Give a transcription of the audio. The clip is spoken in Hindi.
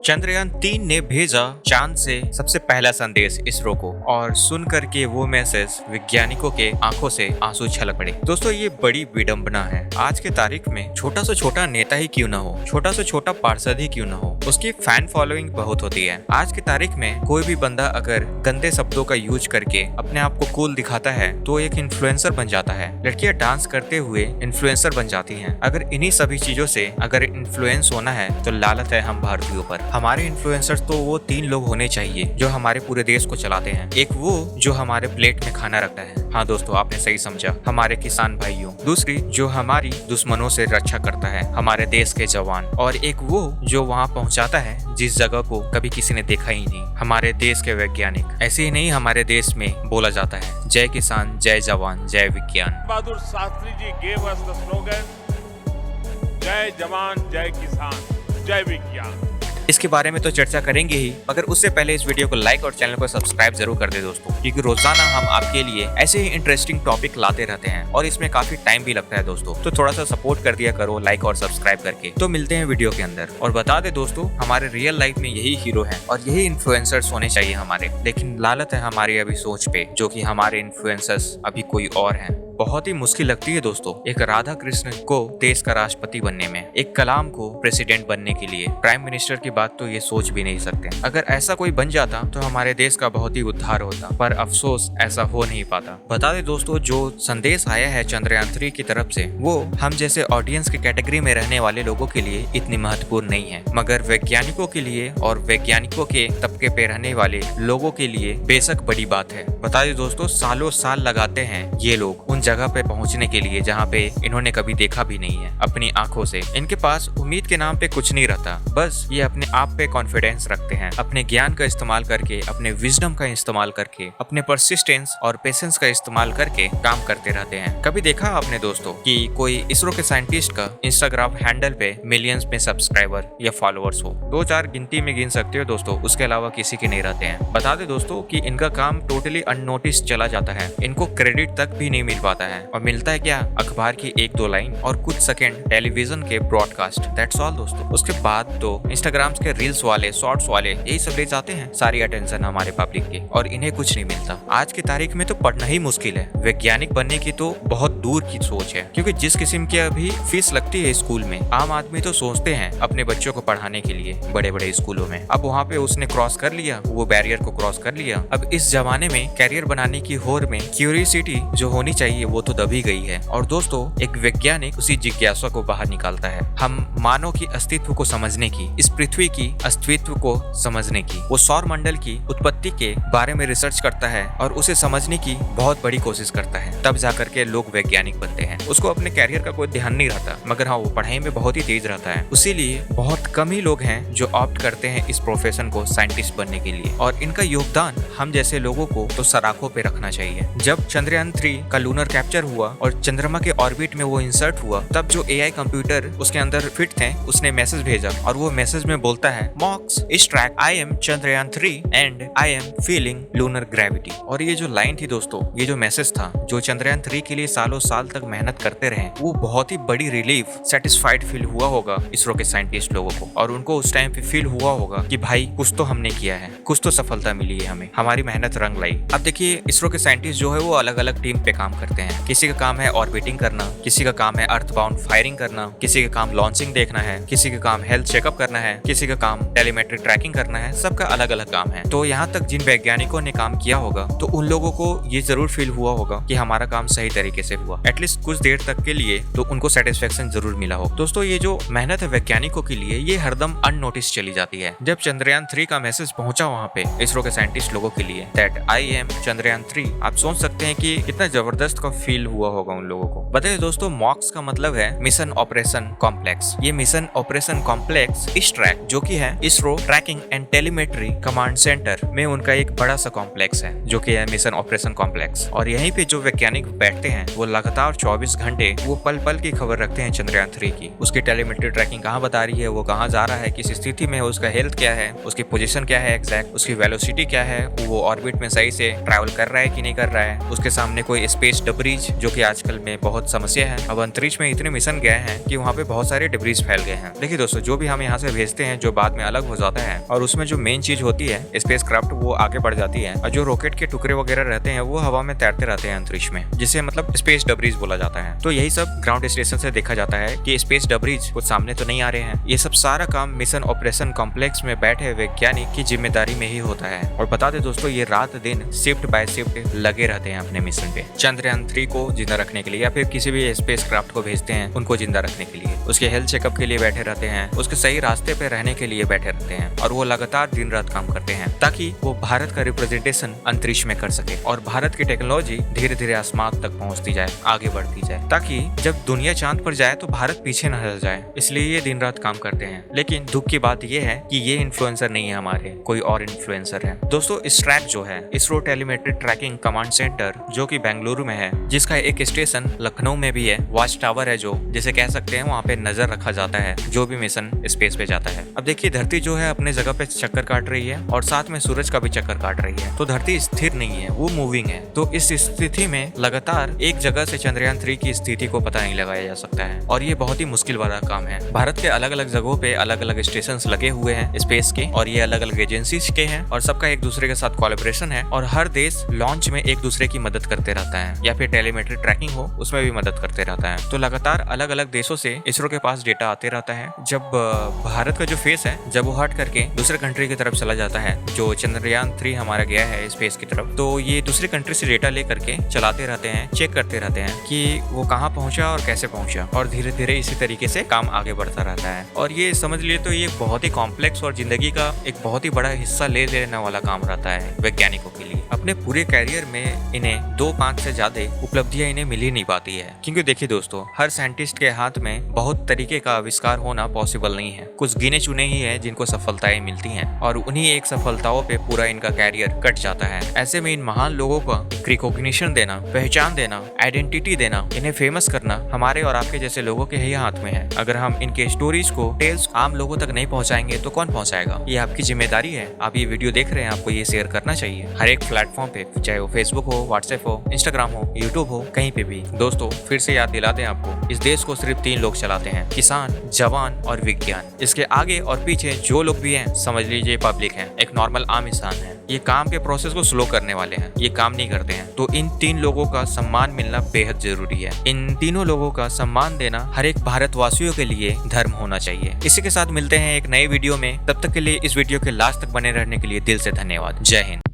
चंद्रयान 3 ने भेजा चांद से सबसे पहला संदेश इसरो को, और सुन करके वो मैसेज वैज्ञानिकों के आंखों से आंसू छलक पड़े। दोस्तों, ये बड़ी विडंबना है। आज के तारीख में छोटा से छोटा नेता ही क्यों ना हो, छोटा से छोटा पार्षद ही क्यों ना हो, उसकी फैन फॉलोइंग बहुत होती है। आज की तारीख में कोई भी बंदा अगर गंदे शब्दों का यूज करके अपने आप को कूल दिखाता है तो एक इन्फ्लुएंसर बन जाता है। लड़कियां डांस करते हुए इन्फ्लुएंसर बन जाती हैं। अगर इन्हीं सभी चीजों से अगर इन्फ्लुएंस होना है तो लालत है हम भारतीयों पर। हमारे इन्फ्लुएंसर्स तो वो 3 लोग होने चाहिए जो हमारे पूरे देश को चलाते हैं। एक वो जो हमारे प्लेट में खाना रखता है, हाँ दोस्तों आपने सही समझा, हमारे किसान भाइयों। दूसरी जो हमारी दुश्मनों से रक्षा करता है, हमारे देश के जवान। और एक वो जो वहाँ पहुँचाता है जिस जगह को कभी किसी ने देखा ही नहीं, हमारे देश के वैज्ञानिक। ऐसे ही नहीं हमारे देश में बोला जाता है, जय किसान, जय जवान, जय विज्ञान। Bahadur Shastri ji gave us the slogan, जय जवान, जय किसान, जय विज्ञान। इसके बारे में तो चर्चा करेंगे ही, मगर उससे पहले इस वीडियो को लाइक और चैनल को सब्सक्राइब जरूर कर दे दोस्तों, क्योंकि रोजाना हम आपके लिए ऐसे ही इंटरेस्टिंग टॉपिक लाते रहते हैं और इसमें काफी टाइम भी लगता है दोस्तों। तो थोड़ा सा सपोर्ट कर दिया करो लाइक और सब्सक्राइब करके। तो मिलते हैं वीडियो के अंदर। और बता दे दोस्तों, हमारे रियल लाइफ में यही हीरो है और यही इन्फ्लुएंसर्स होने चाहिए हमारे, लेकिन लालत है हमारी अभी सोच पे, जो कि हमारे इन्फ्लुएंसर्स अभी कोई और हैं। बहुत ही मुश्किल लगती है दोस्तों एक राधा कृष्ण को देश का राष्ट्रपति बनने में, एक कलाम को प्रेसिडेंट बनने के लिए। प्राइम मिनिस्टर की बात तो ये सोच भी नहीं सकते। अगर ऐसा कोई बन जाता तो हमारे देश का बहुत ही उद्धार होता, पर अफसोस ऐसा हो नहीं पाता। बता दे दोस्तों, जो संदेश आया है चंद्रयान 3 की तरफ से, वो हम जैसे ऑडियंस की कैटेगरी में रहने वाले लोगों के लिए इतनी महत्वपूर्ण नहीं है, मगर वैज्ञानिकों के लिए और वैज्ञानिकों के तबके पे रहने वाले लोगों के लिए बेशक बड़ी बात है। बता दे दोस्तों, सालों साल लगाते हैं ये लोग उन जगह पे पहुंचने के लिए जहां पे इन्होंने कभी देखा भी नहीं है अपनी आंखों से। इनके पास उम्मीद के नाम पे कुछ नहीं रहता, बस ये अपने आप पे कॉन्फिडेंस रखते हैं, अपने ज्ञान का इस्तेमाल करके, अपने विजडम का इस्तेमाल करके, अपने परसिस्टेंस और पेशेंस का इस्तेमाल करके काम करते रहते हैं। कभी देखा आपने दोस्तों कि कोई इसरो के साइंटिस्ट का इंस्टाग्राम हैंडल पे मिलियंस में सब्सक्राइबर या फॉलोअर्स हो? 2-4 गिनती में गिन सकते हो दोस्तों, उसके अलावा किसी के नहीं रहते हैं। बता दे दोस्तों कि इनका काम टोटली अननोटिस चला जाता है, इनको क्रेडिट तक भी नहीं मिल पाता है, और मिलता है क्या, अखबार की 1-2 लाइन और कुछ सेकंड टेलीविजन के ब्रॉडकास्ट, दैट्स ऑल दोस्तों। उसके बाद तो इंस्टाग्राम के रील्स वाले, शॉर्ट्स वाले, यही सब ले जाते हैं सारी अटेंशन हमारे पब्लिक की, और इन्हें कुछ नहीं मिलता। आज की तारीख में तो पढ़ना ही मुश्किल है, वैज्ञानिक बनने की तो बहुत दूर की सोच है, क्योंकि जिस किस्म की अभी फीस लगती है स्कूल में, आम आदमी तो सोचते हैं अपने बच्चों को पढ़ाने के लिए बड़े बड़े स्कूलों में। अब वहाँ पे उसने क्रॉस कर लिया, वो बैरियर को क्रॉस कर लिया। अब इस जमाने में कैरियर बनाने की होड़ में क्यूरियोसिटी जो होनी चाहिए वो तो दबी गई है। और दोस्तों, एक वैज्ञानिक उसी जिज्ञासा को बाहर निकालता है, हम मानव की अस्तित्व को समझने की, इस पृथ्वी की अस्तित्व को समझने की। वो सौर मंडल की उत्पत्ति के बारे में रिसर्च करता है और उसे समझने की बहुत बड़ी कोशिश करता है, तब जाकर के लोग वैज्ञानिक बनते हैं। उसको अपने कैरियर का कोई ध्यान नहीं रहता, मगर हाँ वो पढ़ाई में बहुत ही तेज रहता है। इसीलिए बहुत कम ही लोग हैं जो ऑप्ट करते हैं इस प्रोफेशन को साइंटिस्ट बनने के लिए, और इनका योगदान हम जैसे लोगों को तो सराखों पे रखना चाहिए। जब चंद्रयान 3 का लूनर कैप्चर हुआ और चंद्रमा के ऑर्बिट में वो इंसर्ट हुआ, तब जो एआई कंप्यूटर उसके अंदर फिट थे उसने मैसेज भेजा, और वो मैसेज में बोलता है, मॉक्स इस track, I am Chandrayaan 3 and I am feeling lunar gravity. और ये जो लाइन थी दोस्तों, ये जो मैसेज था, जो चंद्रयान 3 के लिए सालों साल तक मेहनत करते रहे, वो बहुत ही बड़ी रिलीफ, सेटिस्फाइड फील हुआ होगा इसरो के साइंटिस्ट लोगों को, और उनको उस टाइम पे फील हुआ होगा कि भाई कुछ तो हमने किया है, कुछ तो सफलता मिली है हमें, हमारी मेहनत रंग लाई। अब देखिए, इसरो के साइंटिस्ट जो है वो अलग अलग टीम पे काम करते हैं। किसी का काम है ऑर्बिटिंग करना, किसी का काम है अर्थबाउंड फायरिंग करना, किसी का काम लॉन्चिंग देखना है, किसी का काम हेल्थ चेकअप करना है, किसी का काम टेलीमेट्री ट्रैकिंग करना है। सबका अलग अलग काम है। तो यहाँ तक जिन वैज्ञानिकों ने काम किया होगा, तो उन लोगों को ये जरूर फील हुआ होगा कि हमारा काम सही तरीके से हुआ, एटलीस्ट कुछ देर तक के लिए तो उनको सेटिस्फेक्शन जरूर मिला हो। दोस्तों, ये जो मेहनत है वैज्ञानिकों के लिए, ये हरदम अननोटिस चली जाती है। जब चंद्रयान 3 का मैसेज पहुंचा वहाँ पे इसरो के साइंटिस्ट लोगों के लिए, दैट आई एम चंद्रयान 3, आप सोच सकते हैं कि कितना जबरदस्त का फील हुआ होगा उन लोगों को। बताइए दोस्तों, मॉक्स का मतलब है मिशन ऑपरेशन कॉम्प्लेक्स। ये mission operation complex ISTRAC, जो कि है ISRO tracking and telemetry command centre में, उनका एक बड़ा सा कॉम्प्लेक्स है, जो कि है मिशन ऑपरेशन कॉम्प्लेक्स। और यहीं पे जो वैज्ञानिक बैठते हैं वो लगातार 24 घंटे वो पल पल की खबर रखते हैं चंद्रयान 3 की। उसकी टेलीमेट्री ट्रैकिंग कहाँ बता रही है, वो कहाँ जा रहा है, किस स्थिति में है, उसका हेल्थ क्या है, उसकी पोजीशन क्या है एग्जैक्ट, उसकी वेलोसिटी क्या है, वो ऑर्बिट में सही से ट्रैवल कर रहा है कि नहीं कर रहा है, उसके सामने कोई स्पेस डिब्रीज जो कि आजकल में बहुत समस्या है। अब अंतरिक्ष में इतने मिशन गए हैं कि वहाँ पे बहुत सारे डिब्रीज फैल गए हैं। देखिए दोस्तों, जो भी हम यहाँ से भेजते हैं जो बाद में अलग हो जाता है और उसमें जो मेन चीज होती है स्पेस क्राफ्ट वो आगे बढ़ जाती है, और जो रॉकेट के टुकड़े वगैरह रहते हैं वो हवा में तैरते रहते हैं अंतरिक्ष में, जिसे मतलब स्पेस डिब्रीज बोला जाता है। तो यही सब ग्राउंड स्टेशन से देखा जाता है कि स्पेस डिब्रीज कुछ सामने तो नहीं आ रहे हैं। ये सब सारा काम मिशन ऑपरेशन कॉम्प्लेक्स में बैठे वैज्ञानिक की जिम्मेदारी में ही होता है। और बता दें दोस्तों, ये रात दिन शिफ्ट बाय शिफ्ट लगे रहते हैं अपने मिशन पे। चंद्रयान 3 को जिंदा रखने के लिए या फिर किसी भी स्पेस क्राफ्ट को भेजते हैं उनको जिंदा रखने के लिए, उसके हेल्थ चेकअप के लिए बैठे रहते हैं, उसके सही रास्ते पे रहने के लिए बैठे रहते हैं, और वो लगातार दिन रात काम करते हैं ताकि वो भारत का रिप्रेजेंटेशन अंतरिक्ष में कर सके और भारत की टेक्नोलॉजी धीरे धीरे आसमान तक पहुंचती जाए, आगे बढ़ती जाए, ताकि जब दुनिया चांद पर जाए तो भारत पीछे न रह जाए। इसलिए ये दिन रात काम करते हैं। लेकिन दुख की बात ये है कि ये इन्फ्लुएंसर नहीं है हमारे, कोई और इन्फ्लुएंसर है। दोस्तों, स्ट्रैक जो है ISRO telemetry tracking command centre जो कि बेंगलुरु में है, जिसका एक स्टेशन लखनऊ में भी है, वॉच टावर है जो जिसे कह सकते हैं वहाँ पे नजर रखा जाता है जो भी मिशन स्पेस पे जाता है। अब देखिए, धरती जो है अपने जगह पे चक्कर काट रही है और साथ में सूरज का भी चक्कर काट रही है, तो धरती स्थिर नहीं है, वो मूविंग है। तो इस स्थिति में लगातार एक जगह से चंद्रयान 3 की स्थिति को पता नहीं लगाया जा सकता है, और ये बहुत ही मुश्किल वाला काम है। भारत के अलग अलग जगहों पे अलग अलग स्टेशन लगे हुए हैं स्पेस के, और ये अलग अलग एजेंसीज के हैं, और सबका एक दूसरे के साथ कोलैबोरेशन है, और हर देश लॉन्च में एक दूसरे की मदद करते रहता है, या फिर टेलीमेट्री ट्रैकिंग हो उसमें भी मदद करते रहता है। तो लगातार अलग अलग देशों से इसरो के पास डेटा आते रहता है। जब भारत का जो फेस है जब वो हट करके दूसरे कंट्री की तरफ चला जाता है, जो चंद्रयान 3 हमारा गया है स्पेस की तरफ, तो ये दूसरे कंट्री से डेटा ले करके चलाते रहते हैं, चेक करते रहते हैं कि वो कहाँ पहुंचा और कैसे पहुंचा, और धीरे धीरे इसी तरीके से काम आगे बढ़ता रहता है। और ये समझ लिए तो ये बहुत ही कॉम्प्लेक्स और जिंदगी का एक बहुत ही बड़ा हिस्सा ले लेने वाला काम रहता है वैज्ञानिकों के लिए। अपने पूरे कैरियर में इन्हें 2-5 से ज्यादा उपलब्धियां इन्हें मिल ही नहीं पाती है, क्योंकि देखिए दोस्तों, हर साइंटिस्ट के हाथ में बहुत तरीके का आविष्कार होना पॉसिबल नहीं है। कुछ गिने चुने ही है जिनको सफलताएं मिलती हैं, और उन्हीं एक सफलताओं पे पूरा इनका कैरियर कट जाता है। ऐसे में इन महान लोगों को रिकॉग्निशन देना, पहचान देना, आइडेंटिटी देना, इन्हें फेमस करना हमारे और आपके जैसे लोगों के ही हाथ में है। अगर हम इनके स्टोरीज को टेल्स आम लोगों तक नहीं पहुंचाएंगे तो कौन पहुंचाएगा? ये आपकी जिम्मेदारी है। आप ये वीडियो देख रहे हैं, आपको ये शेयर करना चाहिए हर एक प्लेटफॉर्म पे, चाहे वो फेसबुक हो, व्हाट्सएप हो, इंस्टाग्राम हो, यूट्यूब हो, कहीं पे भी। दोस्तों, फिर से याद दिला दें आपको, इस देश को सिर्फ 3 लोग चलाते हैं, किसान, जवान और विज्ञान। इसके आगे और पीछे जो लोग भी हैं समझ लीजिए पब्लिक है, एक नॉर्मल आम इंसान है। ये काम के प्रोसेस को स्लो करने वाले हैं, ये काम नहीं करते हैं। तो इन 3 लोगों का सम्मान मिलना बेहद जरूरी है। इन तीनों लोगों का सम्मान देना हर एक भारतवासियों के लिए धर्म होना चाहिए। इसी के साथ मिलते हैं एक नए वीडियो में। तब तक के लिए इस वीडियो के लास्ट तक बने रहने के लिए दिल से धन्यवाद। जय हिंद।